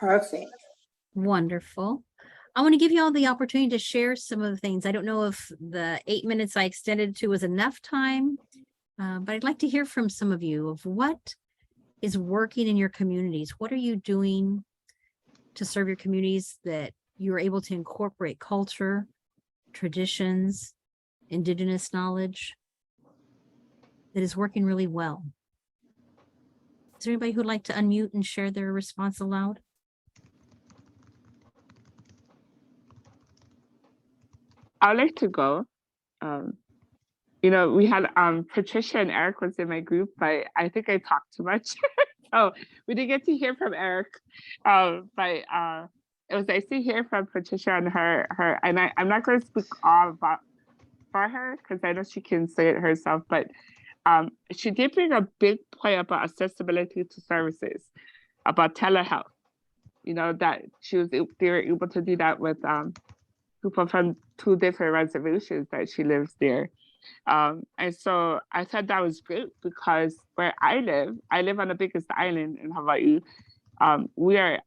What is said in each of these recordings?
Perfect. Wonderful. I want to give you all the opportunity to share some of the things. I don't know if the 8 minutes I extended to was enough time, but I'd like to hear from some of you of what is working in your communities. What are you doing to serve your communities that you're able to incorporate culture, traditions, Indigenous knowledge that is working really well? Is there anybody who'd like to unmute and share their response aloud? I'd like to go. We had Patricia and Eric was in my group, but I think I talked too much. So we didn't get to hear from Eric. But it was nice to hear from Patricia and her and I'm not going to speak all about for her because I know she can say it herself, but she did bring a big point about accessibility to services, about telehealth. That they were able to do that with people from 2 different reservations that she lives there. And so I thought that was great because where I live on the biggest island in Hawaii. We are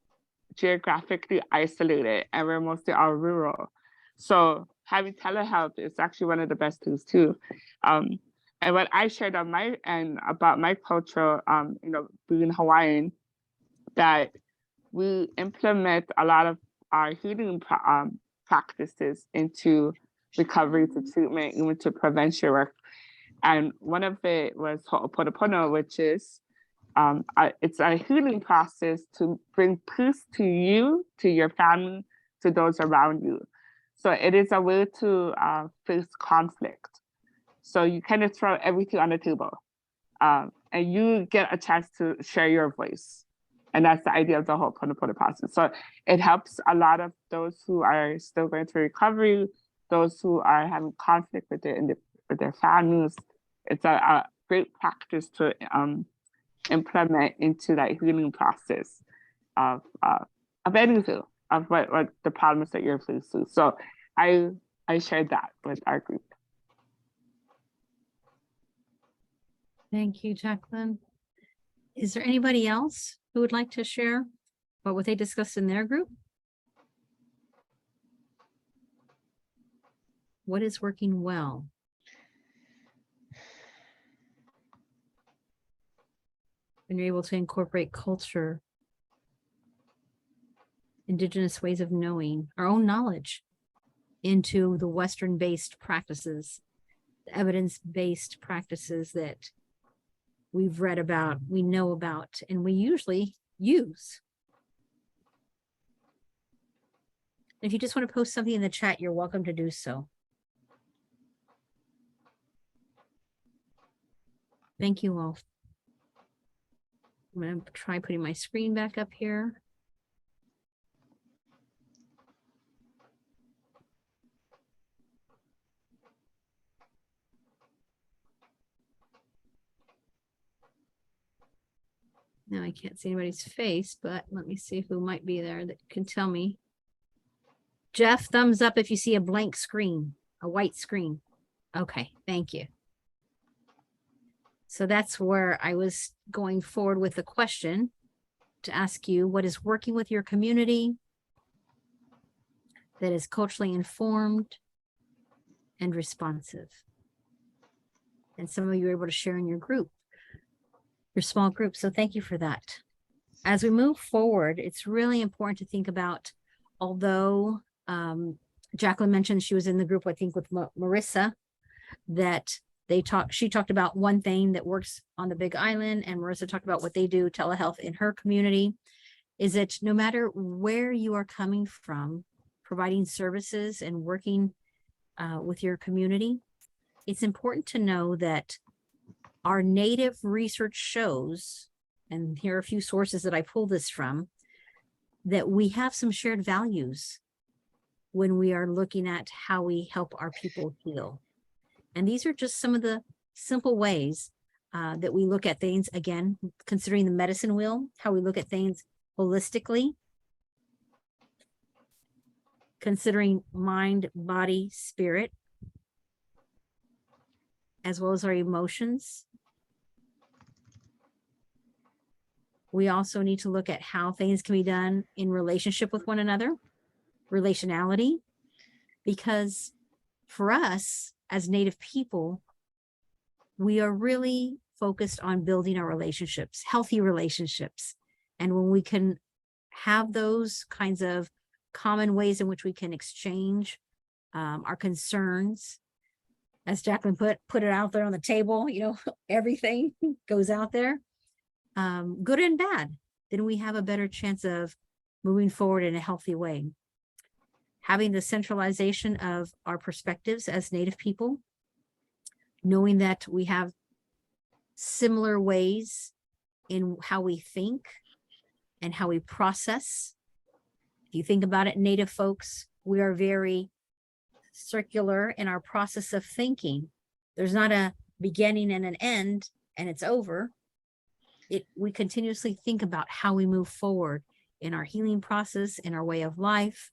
geographically isolated and we're mostly all rural. So having telehealth is actually one of the best things too. And what I shared on my end about my culture, being Hawaiian, that we implement a lot of our healing practices into recovery to treatment, even to prevention work. And one of it was ho'oponopono, which is it's a healing process to bring peace to you, to your family, to those around you. So it is a way to face conflict. So you kind of throw everything on the table and you get a chance to share your voice. And that's the idea of the whole ho'oponopono process. So it helps a lot of those who are still going through recovery, those who are having conflict with their families. It's a great practice to implement into that healing process of anything, of what the problems that you're facing. So I shared that with our group. Thank you, Jacqueline. Is there anybody else who would like to share about what they discussed in their group? What is working well? When you're able to incorporate culture, Indigenous ways of knowing, our own knowledge into the Western-based practices, the evidence-based practices that we've read about, we know about, and we usually use. If you just want to post something in the chat, you're welcome to do so. Thank you all. I'm going to try putting my screen back up here. Now I can't see anybody's face, but let me see who might be there that can tell me. Jeff, thumbs up if you see a blank screen, a white screen. Okay, thank you. So that's where I was going forward with the question to ask you, what is working with your community that is culturally informed and responsive? And some of you are able to share in your group, your small group. So thank you for that. As we move forward, it's really important to think about, although Jacqueline mentioned she was in the group, I think with Marissa, that she talked about one thing that works on the Big Island, and Marissa talked about what they do, telehealth in her community, is that no matter where you are coming from, providing services and working with your community, it's important to know that our native research shows, and here are a few sources that I pulled this from, that we have some shared values when we are looking at how we help our people heal. And these are just some of the simple ways that we look at things, again, considering the medicine wheel, how we look at things holistically, considering mind, body, spirit, as well as our emotions. We also need to look at how things can be done in relationship with one another, relationality, because for us as Native people, we are really focused on building our relationships, healthy relationships. And when we can have those kinds of common ways in which we can exchange our concerns, as Jacqueline put it out there on the table, you know, everything goes out there, good and bad, then we have a better chance of moving forward in a healthy way. Having the centralization of our perspectives as Native people, knowing that we have similar ways in how we think and how we process. If you think about it, Native folks, we are very circular in our process of thinking. There's not a beginning and an end and it's over. We continuously think about how we move forward in our healing process, in our way of life.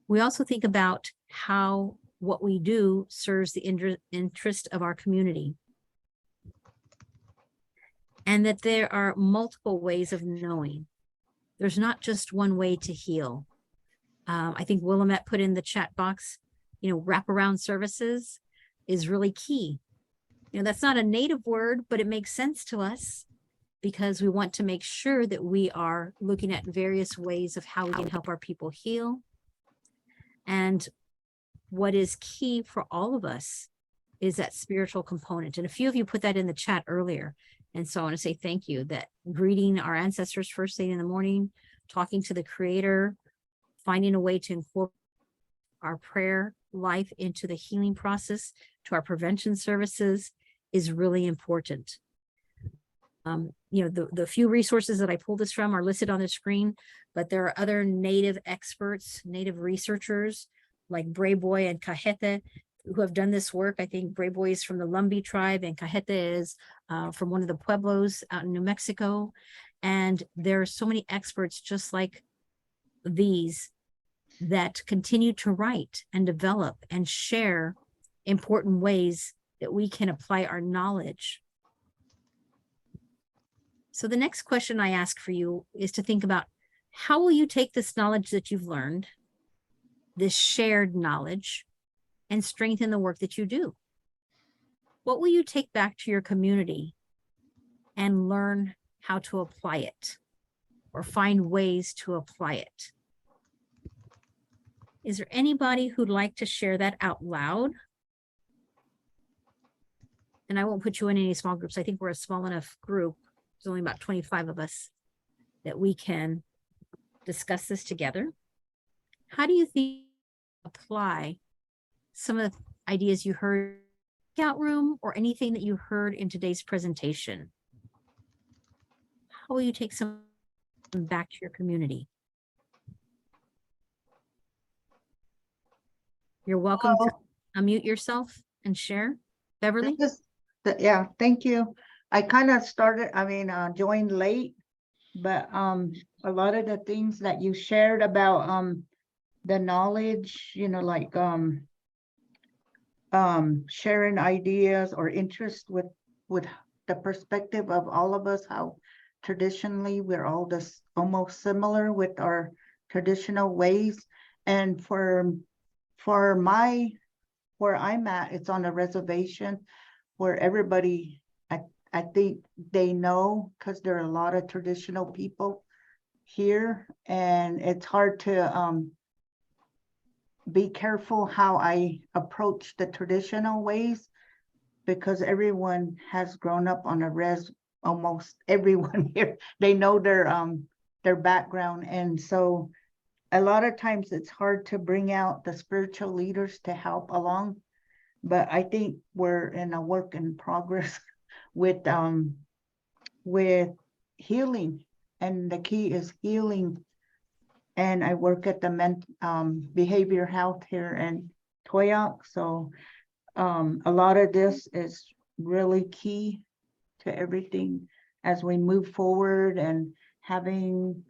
We also think about how what we do serves the interest of our community. And that there are multiple ways of knowing. There's not just one way to heal. I think Willamette put in the chat box, you know, wraparound services is really key. You know, that's not a Native word, but it makes sense to us because we want to make sure that we are looking at various ways of how we can help our people heal. And what is key for all of us is that spiritual component. And a few of you put that in the chat earlier. And so I want to say thank you, that greeting our ancestors first thing in the morning, talking to the Creator, finding a way to incorporate our prayer life into the healing process, to our prevention services is really important. You know, the few resources that I pulled this from are listed on the screen, but there are other Native experts, Native researchers like Brayboy and Cajete who have done this work. I think Brayboy is from the Lumbee tribe and Cajete is from one of the pueblos out in New Mexico. And there are so many experts just like these that continue to write and develop and share important ways that we can apply our knowledge. So the next question I ask for you is to think about, how will you take this knowledge that you've learned, this shared knowledge, and strengthen the work that you do? What will you take back to your community and learn how to apply it or find ways to apply it? Is there anybody who'd like to share that out loud? And I won't put you in any small groups. I think we're a small enough group. There's only about 25 of us that we can discuss this together. How do you think apply some of the ideas you heard in the breakout room or anything that you heard in today's presentation? How will you take some back to your community? You're welcome to unmute yourself and share. Beverly? Yeah, thank you. I kind of joined late, but a lot of the things that you shared about the knowledge, you know, like sharing ideas or interest with the perspective of all of us, how traditionally we're all just almost similar with our traditional ways. And for where I'm at, it's on a reservation where everybody, I think they know, because there are a lot of traditional people here, and it's hard to be careful how I approach the traditional ways, because everyone has grown up on a almost everyone here, they know their background. And so a lot of times it's hard to bring out the spiritual leaders to help along. But I think we're in a work in progress with healing, and the key is healing. And I work at the behavior health here in Toyac, so a lot of this is really key to everything as we move forward, and having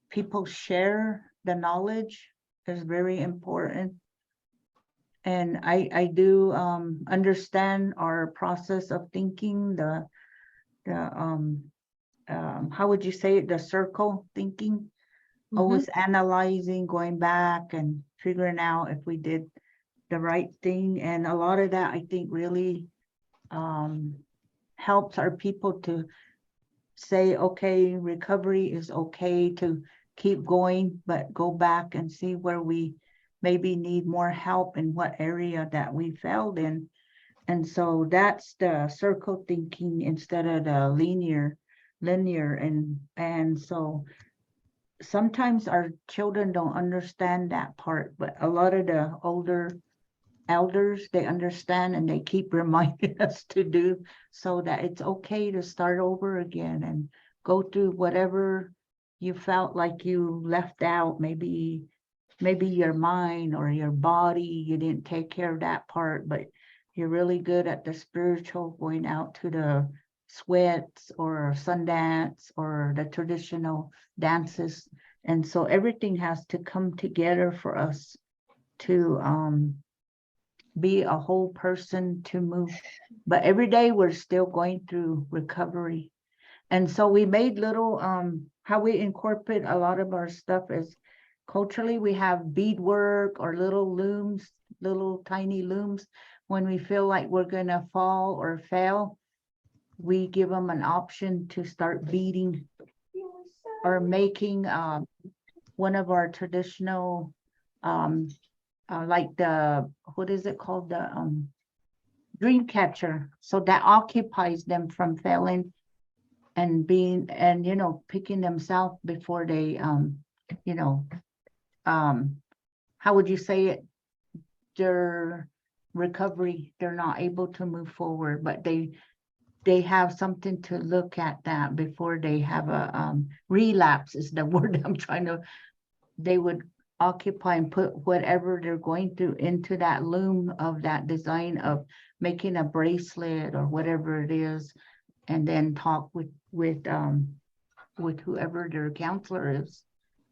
people share the knowledge is very important. And I do understand our process of thinking, the how would you say it, the circle thinking, always analyzing, going back and figuring out if we did the right thing. And a lot of that, I think, really helps our people to say, okay, recovery is okay, to keep going, but go back and see where we maybe need more help in what area that we failed in. And so that's the circle thinking instead of the linear. And so sometimes our children don't understand that part, but a lot of the older elders, they understand and they keep reminding us to do, so that it's okay to start over again and go through whatever you felt like you left out. Maybe your mind or your body, you didn't take care of that part, but you're really good at the spiritual, going out to the sweats or Sundance or the traditional dances. And so everything has to come together for us to be a whole person, to move. But every day we're still going through recovery. And so we made little, how we incorporate a lot of our stuff is culturally, we have beadwork or little looms, little tiny looms. When we feel like we're gonna fall or fail, we give them an option to start beading or making one of our traditional like the, what is it called, the dream catcher, so that occupies them from failing and being, and picking themselves before they you know how would you say it, their recovery, they're not able to move forward, but they have something to look at that before they have a relapse is the word I'm trying to, they would occupy and put whatever they're going through into that loom of that design of making a bracelet or whatever it is, and then talk with whoever their counselor is.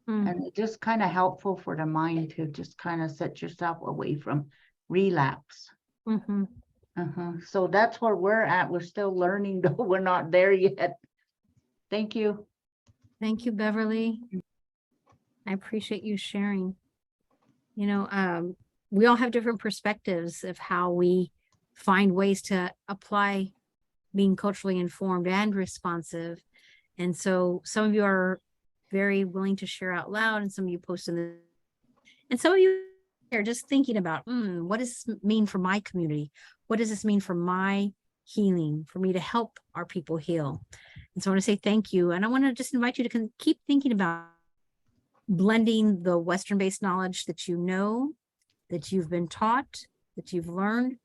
And it's just kind of helpful for the mind to just kind of set yourself away from relapse. So that's where we're at. We're still learning, though. We're not there yet. Thank you. Thank you, Beverly. I appreciate you sharing. We all have different perspectives of how we find ways to apply being culturally informed and responsive. And so some of you are very willing to share out loud, and some of you post in the, and some of you are just thinking about, what does this mean for my community? What does this mean for my healing, for me to help our people heal? And so I want to say thank you. And I want to just invite you to keep thinking about blending the Western-based knowledge that you know, that you've been taught, that you've learned,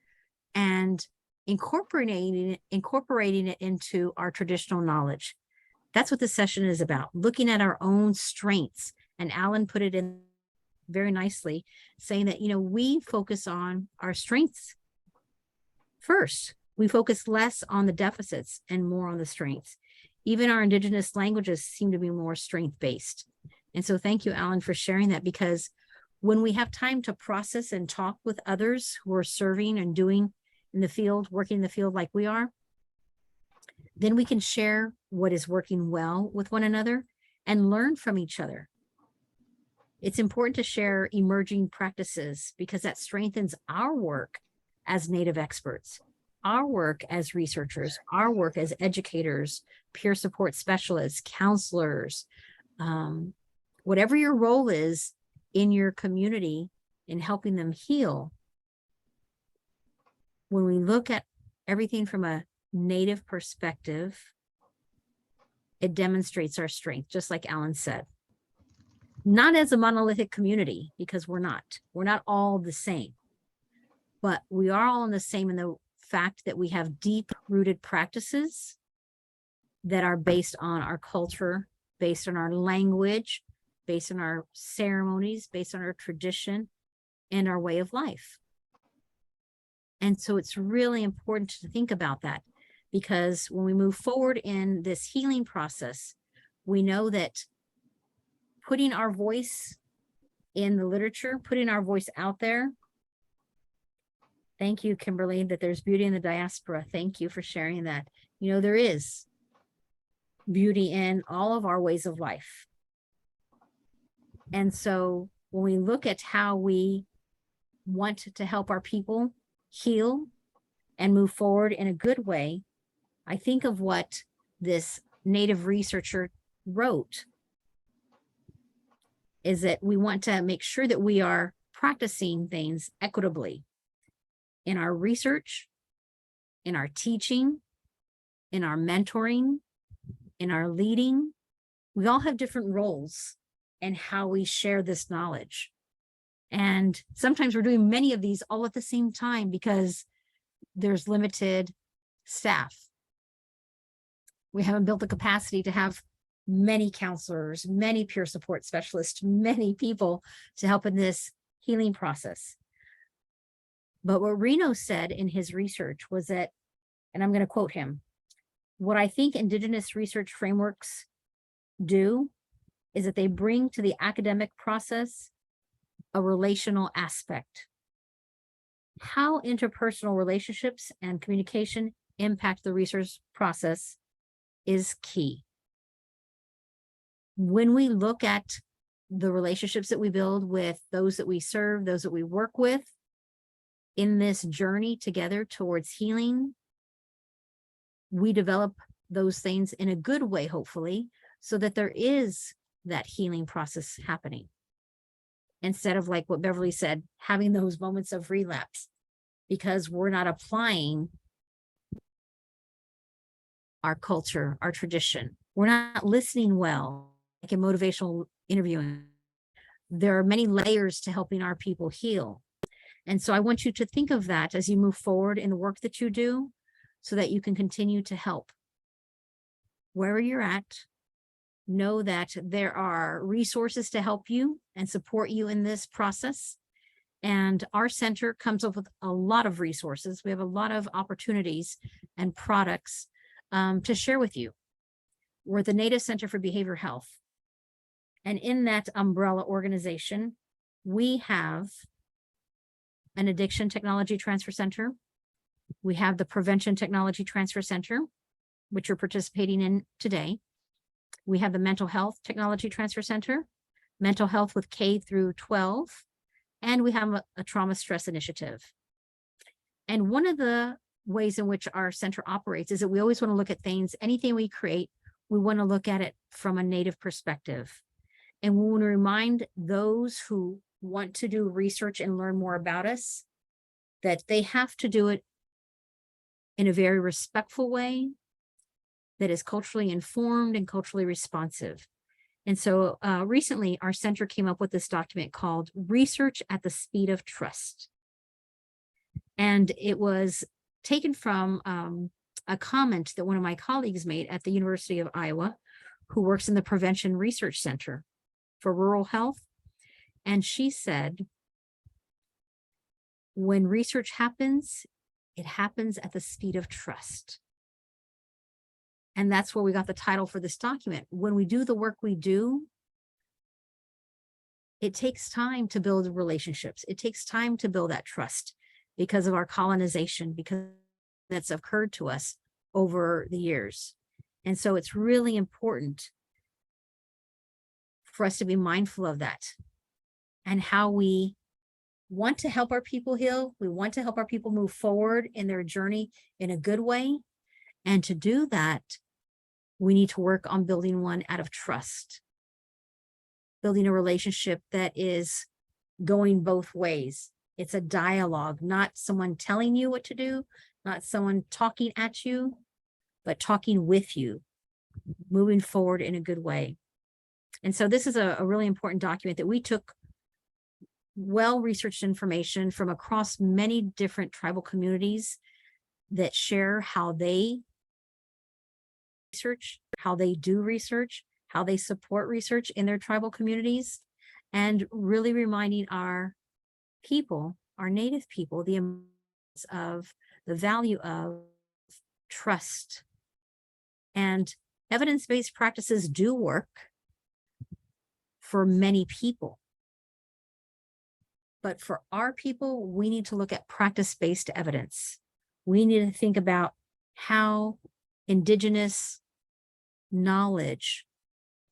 and incorporating it into our traditional knowledge. That's what this session is about, looking at our own strengths. And Alan put it in very nicely, saying that, we focus on our strengths first. We focus less on the deficits and more on the strengths. Even our indigenous languages seem to be more strength-based. And so thank you, Alan, for sharing that, because when we have time to process and talk with others who are serving and doing in the field, working in the field like we are, then we can share what is working well with one another and learn from each other. It's important to share emerging practices because that strengthens our work as Native experts, our work as researchers, our work as educators, peer support specialists, counselors, whatever your role is in your community in helping them heal. When we look at everything from a Native perspective, it demonstrates our strength, just like Alan said. Not as a monolithic community, because we're not all the same, but we are all in the same in the fact that we have deep rooted practices that are based on our culture, based on our language, based on our ceremonies, based on our tradition and our way of life. And so it's really important to think about that, because when we move forward in this healing process, we know that putting our voice in the literature, putting our voice out there. Thank you, Kimberly, that there's beauty in the diaspora. Thank you for sharing that. There is beauty in all of our ways of life. And so when we look at how we want to help our people heal and move forward in a good way, I think of what this Native researcher wrote, is that we want to make sure that we are practicing things equitably in our research, in our teaching, in our mentoring, in our leading. We all have different roles in how we share this knowledge. And sometimes we're doing many of these all at the same time because there's limited staff. We haven't built the capacity to have many counselors, many peer support specialists, many people to help in this healing process. But what Reno said in his research was that, and I'm going to quote him, what I think Indigenous research frameworks do is that they bring to the academic process a relational aspect. How interpersonal relationships and communication impact the research process is key. When we look at the relationships that we build with those that we serve, those that we work with in this journey together towards healing, we develop those things in a good way, hopefully, so that there is that healing process happening. Instead of, like what Beverly said, having those moments of relapse because we're not applying our culture, our tradition. We're not listening well, like in motivational interviewing. There are many layers to helping our people heal. And so I want you to think of that as you move forward in the work that you do so that you can continue to help. Wherever you're at, know that there are resources to help you and support you in this process. And our center comes up with a lot of resources. We have a lot of opportunities and products to share with you. We're the Native Center for Behavioral Health. And in that umbrella organization, we have an Addiction Technology Transfer Center. We have the Prevention Technology Transfer Center, which you're participating in today. We have the Mental Health Technology Transfer Center, Mental Health with K through 12, and we have a Trauma Stress Initiative. And one of the ways in which our center operates is that we always want to look at things, anything we create, we want to look at it from a Native perspective. And we want to remind those who want to do research and learn more about us that they have to do it in a very respectful way that is culturally informed and culturally responsive. And so recently, our center came up with this document called Research at the Speed of Trust. And it was taken from a comment that one of my colleagues made at the University of Iowa, who works in the Prevention Research Center for Rural Health. And she said, when research happens, it happens at the speed of trust. And that's where we got the title for this document. When we do the work we do, it takes time to build relationships. It takes time to build that trust because of our colonization, because that's occurred to us over the years. And so it's really important for us to be mindful of that and how we want to help our people heal. We want to help our people move forward in their journey in a good way. And to do that, we need to work on building one out of trust, building a relationship that is going both ways. It's a dialogue, not someone telling you what to do, not someone talking at you, but talking with you, moving forward in a good way. And so this is a really important document that we took well-researched information from across many different tribal communities that share how they research, how they do research, how they support research in their tribal communities, and really reminding our people, our Native people, the importance of the value of trust. And evidence-based practices do work for many people. But for our people, we need to look at practice-based evidence. We need to think about how Indigenous knowledge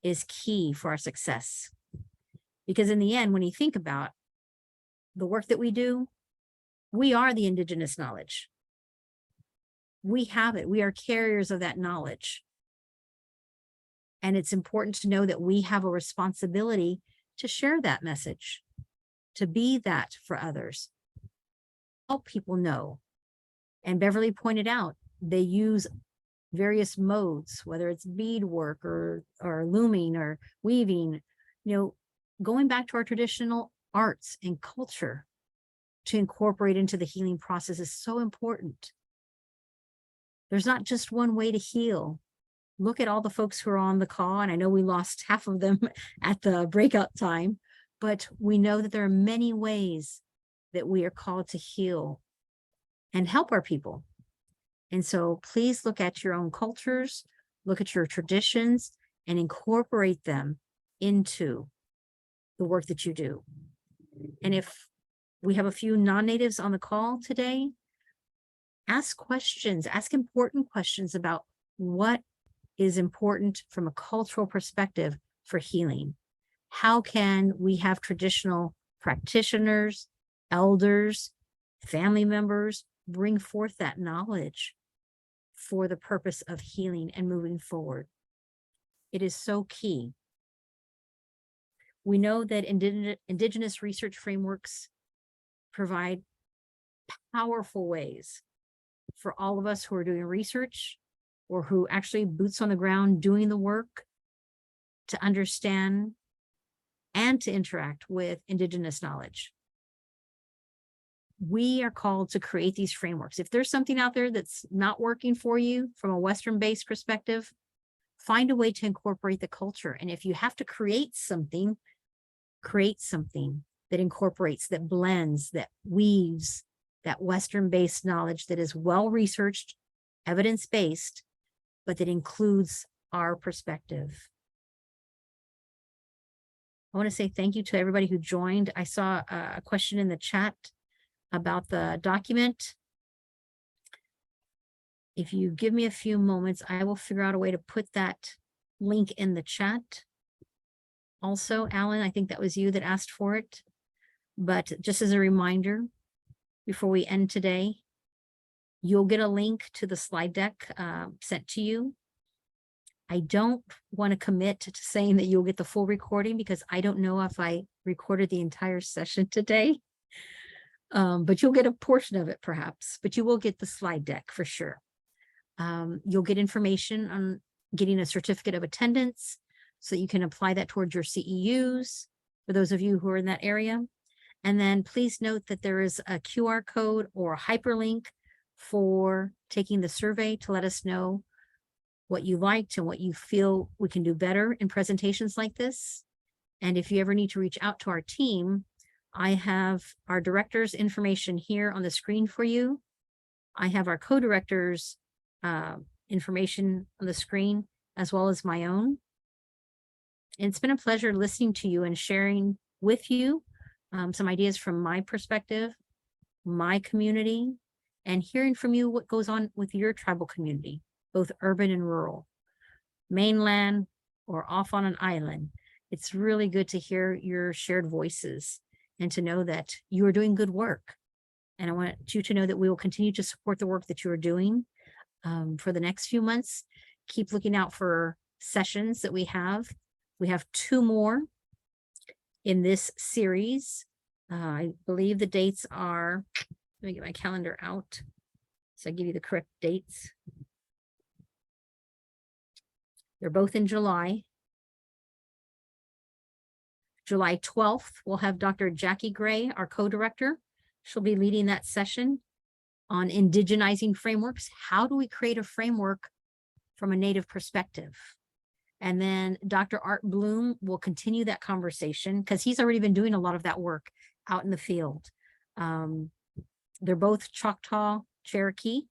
is key for our success. Because in the end, when you think about the work that we do, we are the indigenous knowledge. We have it. We are carriers of that knowledge. And it's important to know that we have a responsibility to share that message, to be that for others, help people know. And Beverly pointed out, they use various modes, whether it's beadwork or looming or weaving, going back to our traditional arts and culture to incorporate into the healing process is so important. There's not just one way to heal. Look at all the folks who are on the call, and I know we lost half of them at the breakout time, but we know that there are many ways that we are called to heal and help our people. And so please look at your own cultures, look at your traditions, and incorporate them into the work that you do. And if we have a few non-natives on the call today, ask questions, ask important questions about what is important from a cultural perspective for healing. How can we have traditional practitioners, elders, family members bring forth that knowledge for the purpose of healing and moving forward? It is so key. We know that indigenous research frameworks provide powerful ways for all of us who are doing research or who actually boots on the ground doing the work to understand and to interact with indigenous knowledge. We are called to create these frameworks. If there's something out there that's not working for you from a Western-based perspective, find a way to incorporate the culture. And if you have to create something that incorporates, that blends, that weaves that Western-based knowledge that is well-researched, evidence-based, but that includes our perspective. I want to say thank you to everybody who joined. I saw a question in the chat about the document. If you give me a few moments, I will figure out a way to put that link in the chat. Also, Alan, I think that was you that asked for it. But just as a reminder, before we end today, you'll get a link to the slide deck sent to you. I don't want to commit to saying that you'll get the full recording because I don't know if I recorded the entire session today. But you'll get a portion of it perhaps, but you will get the slide deck for sure. You'll get information on getting a certificate of attendance so that you can apply that towards your CEUs for those of you who are in that area. And then please note that there is a QR code or a hyperlink for taking the survey to let us know what you liked and what you feel we can do better in presentations like this. And if you ever need to reach out to our team, I have our director's information here on the screen for you. I have our co-director's information on the screen, as well as my own. And it's been a pleasure listening to you and sharing with you some ideas from my perspective, my community, and hearing from you what goes on with your tribal community, both urban and rural, mainland or off on an island. It's really good to hear your shared voices and to know that you are doing good work. And I want you to know that we will continue to support the work that you are doing for the next few months. Keep looking out for sessions that we have. We have 2 more in this series. I believe the dates are, let me get my calendar out so I give you the correct dates. They're both in July. July 12th, we'll have Dr. Jackie Gray, our co-director. She'll be leading that session on indigenizing frameworks. How do we create a framework from a Native perspective? And then Dr. Art Bloom will continue that conversation because he's already been doing a lot of that work out in the field. They're both Choctaw Cherokee.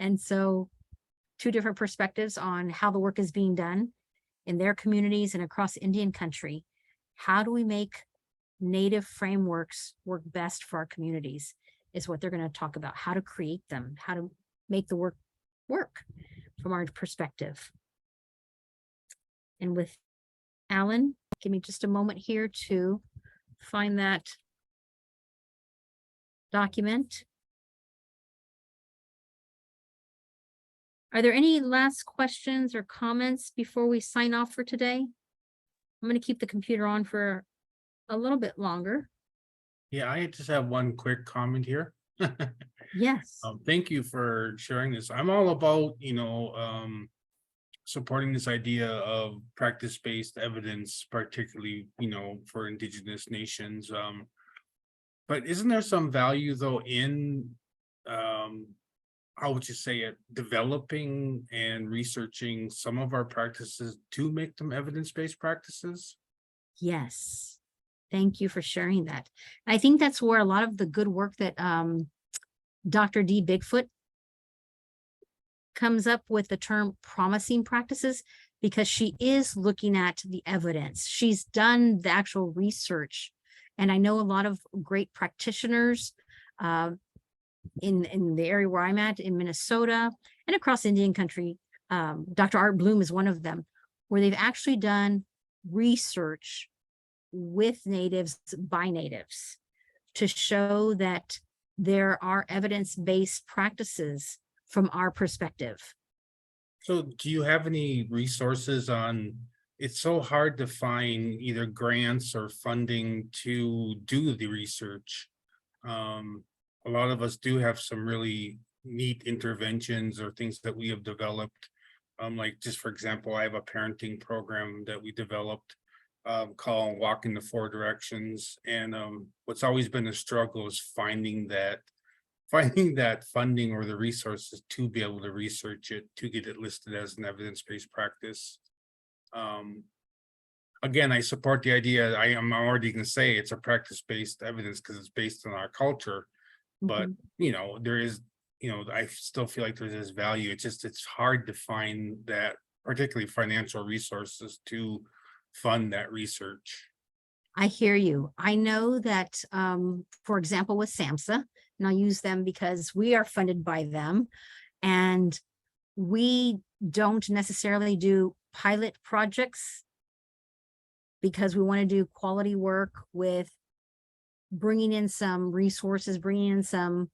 And so 2 different perspectives on how the work is being done in their communities and across Indian country. How do we make Native frameworks work best for our communities is what they're going to talk about, how to create them, how to make the work from our perspective. And with Alan, give me just a moment here to find that document. Are there any last questions or comments before we sign off for today? I'm going to keep the computer on for a little bit longer. Yeah, I just have one quick comment here. Yes. Thank you for sharing this. I'm all about, supporting this idea of practice-based evidence, particularly, for Indigenous nations. But isn't there some value though in, how would you say it, developing and researching some of our practices to make them evidence-based practices? Yes. Thank you for sharing that. I think that's where a lot of the good work that Dr. D. Bigfoot comes up with the term promising practices, because she is looking at the evidence. She's done the actual research. And I know a lot of great practitioners in the area where I'm at in Minnesota and across Indian country. Dr. Art Bloom is one of them, where they've actually done research with natives by natives to show that there are evidence-based practices from our perspective. So do you have any resources on, it's so hard to find either grants or funding to do the research. A lot of us do have some really neat interventions or things that we have developed. Like just for example, I have a parenting program that we developed called Walk in the Four Directions. And what's always been a struggle is finding that funding or the resources to be able to research it, to get it listed as an evidence-based practice. Again, I support the idea. I am already going to say it's a practice-based evidence because it's based on our culture. But there is, I still feel like there's this value. It's hard to find that, particularly financial resources to fund that research. I hear you. I know that, for example, with SAMHSA, and I'll use them because we are funded by them, and we don't necessarily do pilot projects because we want to do quality work with bringing in some resources, bringing in some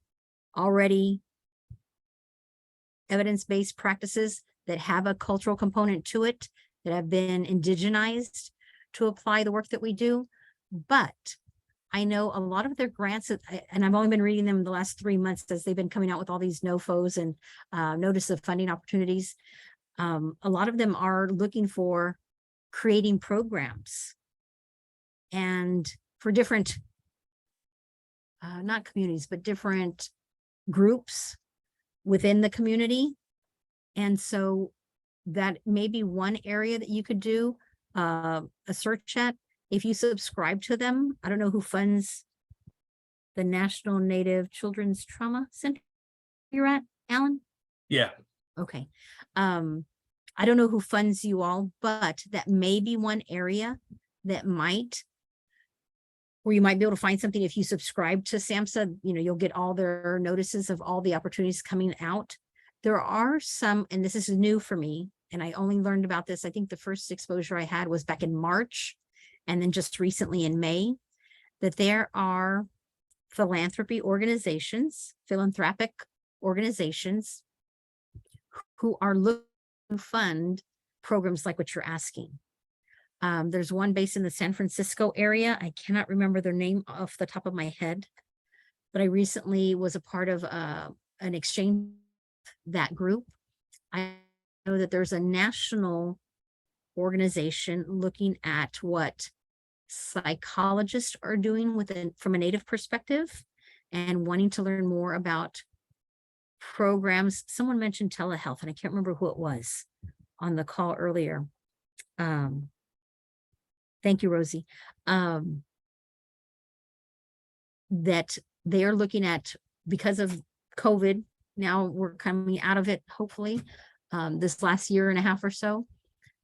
already evidence-based practices that have a cultural component to it, that have been indigenized to apply the work that we do. But I know a lot of their grants, and I've only been reading them in the last 3 months as they've been coming out with all these NOFOs and notice of funding opportunities. A lot of them are looking for creating programs and for different, not communities, but different groups within the community. And so that may be one area that you could do a search at. If you subscribe to them, I don't know who funds the National Native Children's Trauma Center you're at, Alan? Yeah. Okay. I don't know who funds you all, but that may be one area that where you might be able to find something. If you subscribe to SAMHSA, you'll get all their notices of all the opportunities coming out. There are some, and this is new for me, and I only learned about this, I think the first exposure I had was back in March, and then just recently in May, that there are philanthropic organizations who are looking to fund programs like what you're asking. There's one based in the San Francisco area. I cannot remember their name off the top of my head, but I recently was a part of an exchange that group. I know that there's a national organization looking at what psychologists are doing from a Native perspective and wanting to learn more about programs. Someone mentioned telehealth, and I can't remember who it was on the call earlier. Thank you, Rosie. That they are looking at, because of COVID, now we're coming out of it, hopefully, this last year and a half or so,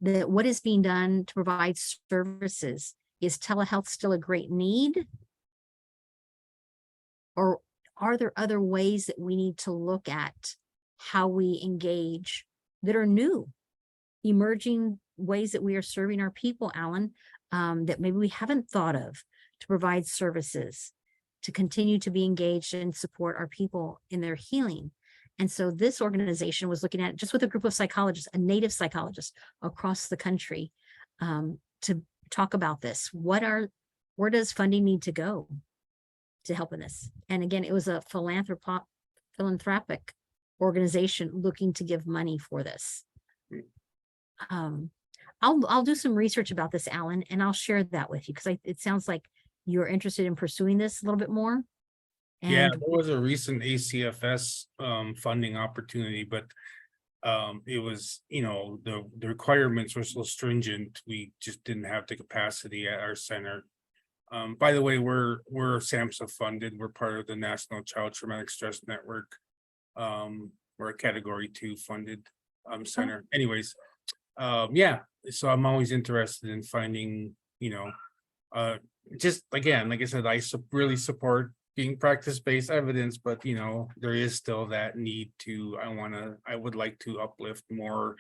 that what is being done to provide services. Is telehealth still a great need? Or are there other ways that we need to look at how we engage that are new, emerging ways that we are serving our people, Alan, that maybe we haven't thought of to provide services, to continue to be engaged and support our people in their healing. And so this organization was looking at, just with a group of psychologists, a native psychologist across the country, to talk about this. Where does funding need to go to help in this? And again, it was a philanthropic organization looking to give money for this. I'll do some research about this, Alan, and I'll share that with you, because it sounds like you're interested in pursuing this a little bit more. Yeah, And there was a recent ACFS funding opportunity, but it was, the requirements were so stringent, we just didn't have the capacity at our center. By the way, we're SAMHSA funded. We're part of the National Child Traumatic Stress Network. We're a Category 2 funded center. Anyways, yeah, so I'm always interested in finding, just again, like I said, I really support being practice-based evidence, but there is still that need to, I would like to uplift more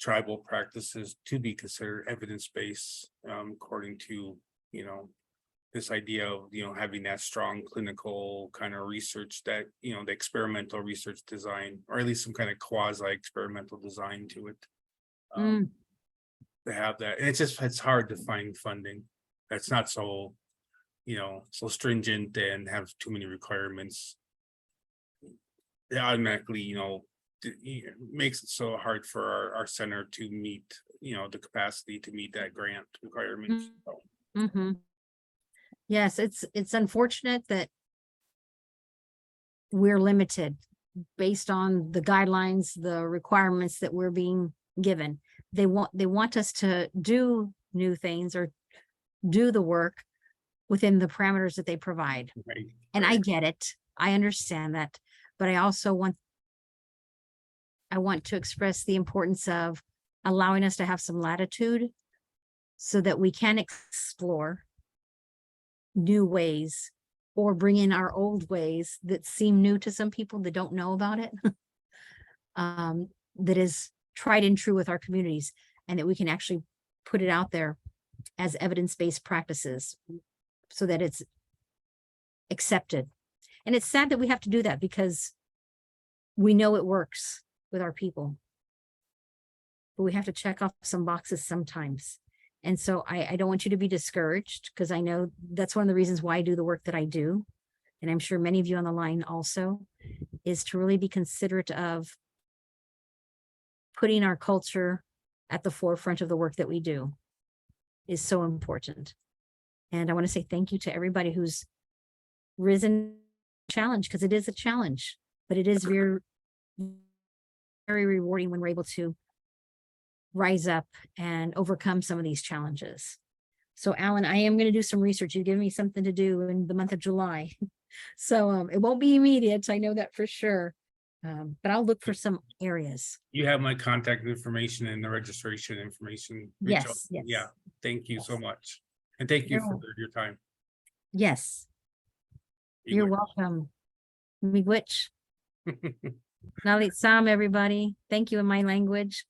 tribal practices to be considered evidence-based, according to, this idea of, having that strong clinical kind of research that, the experimental research design, or at least some kind of quasi-experimental design to it. To have that, and it's hard to find funding that's not so, so stringent and have too many requirements. It automatically, makes it so hard for our center to meet, the capacity to meet that grant requirements. Yes, it's unfortunate that we're limited based on the guidelines, the requirements that we're being given. They want us to do new things or do the work within the parameters that they provide. Right. And I get it. I understand that. But I also want to express the importance of allowing us to have some latitude so that we can explore new ways or bring in our old ways that seem new to some people that don't know about it. That is tried and true with our communities, and that we can actually put it out there as evidence-based practices so that it's accepted. And it's sad that we have to do that, because we know it works with our people, but we have to check off some boxes sometimes. And so I don't want you to be discouraged, because I know that's one of the reasons why I do the work that I do. And I'm sure many of you on the line also, is to really be considerate of putting our culture at the forefront of the work that we do is so important. And I want to say thank you to everybody who's risen challenge, because it is a challenge, but it is very, very rewarding when we're able to rise up and overcome some of these challenges. So Alan, I am going to do some research. You give me something to do in the month of July. So it won't be immediate. I know that for sure. But I'll look for some areas. You have my contact information and the registration information. Reach out. Yes, yes. Yeah, thank you so much. And thank you for your time. Yes. You're welcome. Miigwech. Nalit Sam, everybody. Thank you in my language.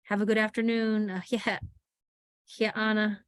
Have a good afternoon. Yeah, Anna.